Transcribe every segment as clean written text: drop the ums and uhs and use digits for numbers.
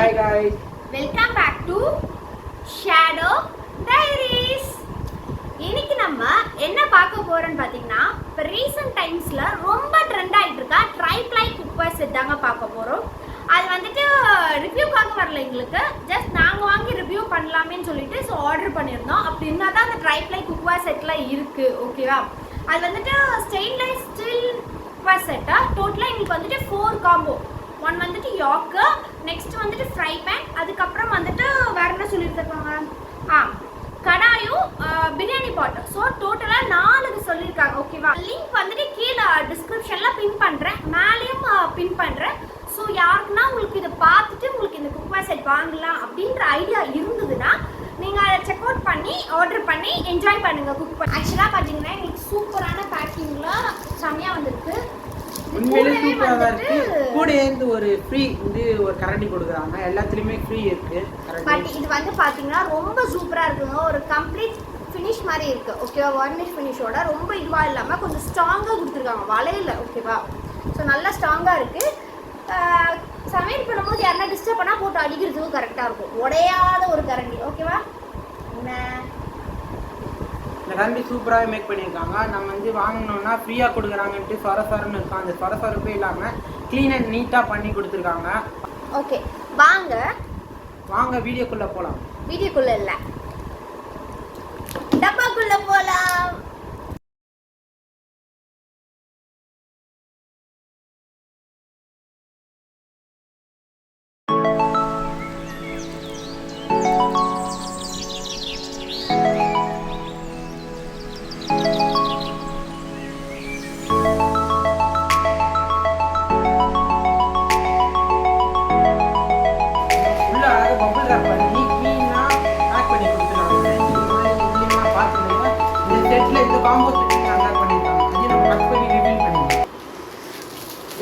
Hi guys. Welcome back to Shadow Diaries. இன்னைக்கு நம்ம என்ன பார்க்க போறோம்னு பாத்தீங்கன்னா, இப்போ ரீசன்ட் டைம்ஸ்ல ரொம்ப ட்ரெண்ட் ஆயிட்டு இருக்கா ட்ரைப்ளை குக்வேர் செட் தாங்க பார்க்க போறோம். அது வந்துட்டு ரிவ்யூக்காக வரல, எங்களுக்கு ஜஸ்ட் நாங்கள் வாங்கி ரிவ்யூ பண்ணலாமேன்னு சொல்லிட்டு ஆர்டர் பண்ணியிருந்தோம். அப்படி இருந்தால் தான் அந்த ட்ரைப்ளை குக்வேர் செட்டில் இருக்கு. ஓகேவா, அது வந்துட்டு ஸ்டெயின்லெஸ் ஸ்டீல் குக்வேர் செட்டா. டோட்டலாக எங்களுக்கு வந்துட்டு 4 காம்போ. ஒன் வந்துட்டு யாக்கு, நெக்ஸ்ட் வந்துட்டு ஃப்ரை பேன், அதுக்கப்புறம் வந்துட்டு வேற என்ன சொல்லியிருக்காங்க, கடாயும் பிரியாணி பாட். ஸோ டோட்டலாக 4 சொல்லியிருக்காங்க. ஓகேவா, லிங்க் வந்துட்டு கீழே டிஸ்கிரிப்ஷனில் பின் பண்ணுறேன், மேலேயும் பின் பண்ணுறேன். ஸோ யாருக்குன்னா உங்களுக்கு இதை பார்த்துட்டு உங்களுக்கு இந்த குக்வேர் செட் வாங்கலாம் அப்படின்ற ஐடியா இருந்ததுன்னா நீங்கள் அதை செக் அவுட் பண்ணி ஆர்டர் பண்ணி என்ஜாய் பண்ணுங்கள். குக் பண்ணி ஆக்சுவலாக பார்த்தீங்கன்னா எங்களுக்கு சூப்பரான பேக்கிங்கில் செம்மையாக வந்திருக்கு. உண்மையிலே சூப்பரா தான் இருக்கு. கூட இருந்து ஒரு ஃப்ரீ ஒரு கரண்டி கொடுக்குறாங்க. எல்லாத்துலயுமே ஃப்ரீ இருக்கு கரண்டி. பட் இது வந்து பாத்தீங்கன்னா ரொம்ப சூப்பரா இருக்குங்க. ஒரு கம்ப்ளீட் ஃபினிஷ் மாதிரி இருக்கு. ஓகேவா, வார்னிஷ் ஃபினிஷோட ரொம்ப இதுவா இல்லாம கொஞ்சம் ஸ்ட்ராங்கா கொடுத்துருக்காங்க, வளையல. ஓகேவா, ஸோ நல்லா ஸ்ட்ராங்கா இருக்கு. சமையல் பண்ணும்போது யாருன்னா டிஸ்டர்ப் பண்ணா போட்டு அடிக்கிறதுக்கும் கரெக்டா இருக்கும். உடையாத ஒரு கரண்டி. ஓகேவா, என்ன இந்த கரண்டி சூப்பராகவே மேக் பண்ணியிருக்காங்க. நம்ம வாங்கினோம்னா ஃப்ரீயாக கொடுக்குறாங்கன்ட்டு சொரசொரன்னு இருக்கும். அந்த சொரசொரப்பே இல்லாமல் க்ளீன் அண்ட் நீட்டாக பண்ணி கொடுத்துருக்காங்க. ஓகே, வாங்க வீடியோக்குள்ளே போகலாம். வீடியோக்குள்ளே இல்லை, டப்பாக்குள்ளே போகலாம்.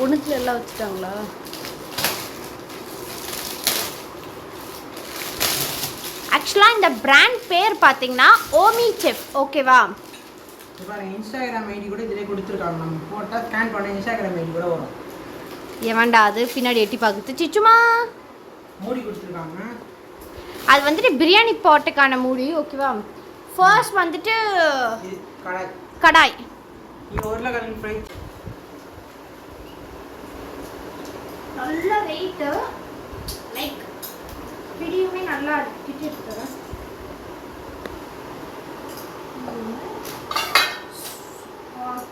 ஒன்றுத்துல எல்லாம் வச்சுட்டாங்களா? ஆக்சுவலாக இந்த பிராண்ட் பேர் பார்த்தீங்கன்னா ஓமி செஃப். ஓகேவா, இன்ஸ்டாகிராம் ஐடி கூட இதிலே கொடுத்துருக்காங்க. நம்ம போட்டால் ஸ்கேன் பண்ண இன்ஸ்டாகிராம் ஐடி கூட வரும். ஏவாண்டா அது பின்னாடி எட்டி பார்க்குது. சிச்சுமா மூடி கொடுத்துருக்காங்க. அது வந்துட்டு பிரியாணி பாட்டுக்கான மூடி. ஓகேவா, ஃபர்ஸ்ட் வந்துட்டு கடாய். இது உருளைக்கிழங்கு ஃப்ரை. நல்ல வெயிட், லைக் பிடியுமே நல்லா கிட்ட இருக்குது.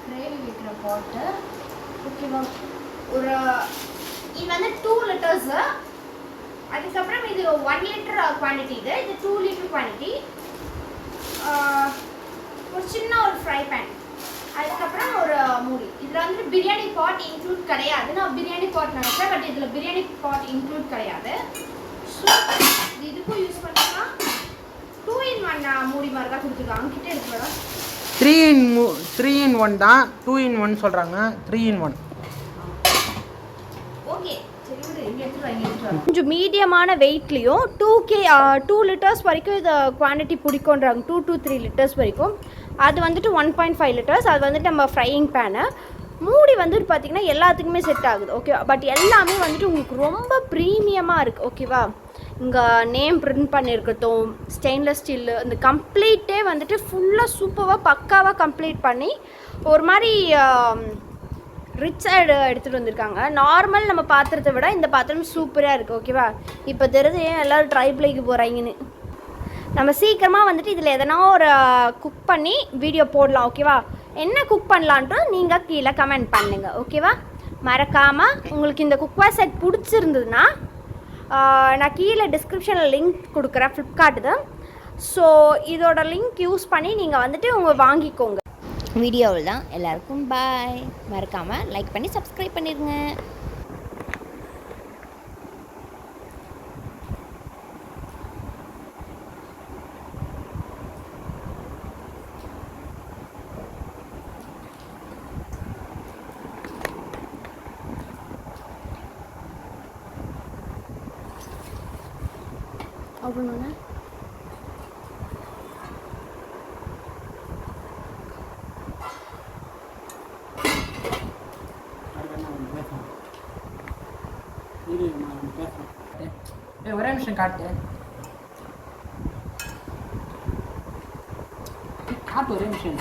கிரேவி வைக்கிற பாட்டு. ஓகேவா, ஒரு இது வந்து 2 லிட்டர்ஸ். அதுக்கப்புறம் இது 1 லிட்டர் குவான்டிட்டி. இது 2 லிட்டர் குவான்டிட்டி. ஒரு சின்ன ஒரு ஃப்ரை பேன், அதுக்கப்புறம் ஒரு மூடி. இதில் வந்து பிரியாணி பாட் இன்க்ளூட் கிடையாது. நான் பிரியாணி பாட் நினைச்சேன், பட் இதில் பிரியாணி பாட் இன்க்ளூட் கிடையாது. ஸோ இதுக்கும் யூஸ் பண்ணலாம். 2 in 1 மூடி மாதிரி தான் கொடுத்துருக்காங்க. கிட்டே இருக்கிறதா 3 in 1 தான். 2 in 1 சொல்கிறாங்க. 3 in 1. ஓகே, கொஞ்சம் மீடியமான வெயிட்லேயும் 2 லிட்டர்ஸ் வரைக்கும் இதை குவான்டிட்டி பிடிக்குன்றாங்க. 2 to 3 லிட்டர்ஸ் வரைக்கும். அது வந்துட்டு 1.5 லிட்டர்ஸ். அது வந்துட்டு நம்ம ஃப்ரையிங் பேனு. மூடி வந்துட்டு பார்த்திங்கன்னா எல்லாத்துக்குமே செட் ஆகுது. ஓகேவா, பட் எல்லாமே வந்துட்டு உங்களுக்கு ரொம்ப ப்ரீமியமாக இருக்குது. ஓகேவா, இங்கே நேம் பிரிண்ட் பண்ணியிருக்கட்டும், ஸ்டெயின்லெஸ் ஸ்டீல், இந்த கம்ப்ளீட்டே வந்துட்டு ஃபுல்லாக சூப்பராக பக்காவாக கம்ப்ளீட் பண்ணி ஒரு மாதிரி ரிச்சாக எடுத்துகிட்டு வந்திருக்காங்க. நார்மல் நம்ம பாத்திரத்தை விட இந்த பாத்திரம் சூப்பராக இருக்குது. ஓகேவா, இப்போ தெரிஞ்சு ஏன் எல்லோரும் ட்ரைப்ளைக்கு போகிறாங்கன்னு. நம்ம சீக்கிரமாக வந்துட்டு இதில் எதனா ஒரு குக் பண்ணி வீடியோ போடலாம். ஓகேவா, என்ன குக் பண்ணலான்ட்டு நீங்கள் கீழே கமெண்ட் பண்ணுங்கள். ஓகேவா, மறக்காமல் உங்களுக்கு இந்த குக்வேர் செட் பிடிச்சிருந்ததுன்னா நான் கீழே டிஸ்கிரிப்ஷனில் லிங்க் கொடுக்குறேன், ஃப்ளிப்கார்ட்டு. ஸோ இதோட லிங்க் யூஸ் பண்ணி நீங்கள் வந்துட்டு வாங்கிக்கோங்க. வீடியோவில் தான். எல்லாருக்கும் பாய். மறக்காமல் லைக் பண்ணி சப்ஸ்கிரைப் பண்ணிடுங்க. அவ்வளோண்ணா ஒரே நிமிஷம் காட்டு ஒரே நிமிஷம்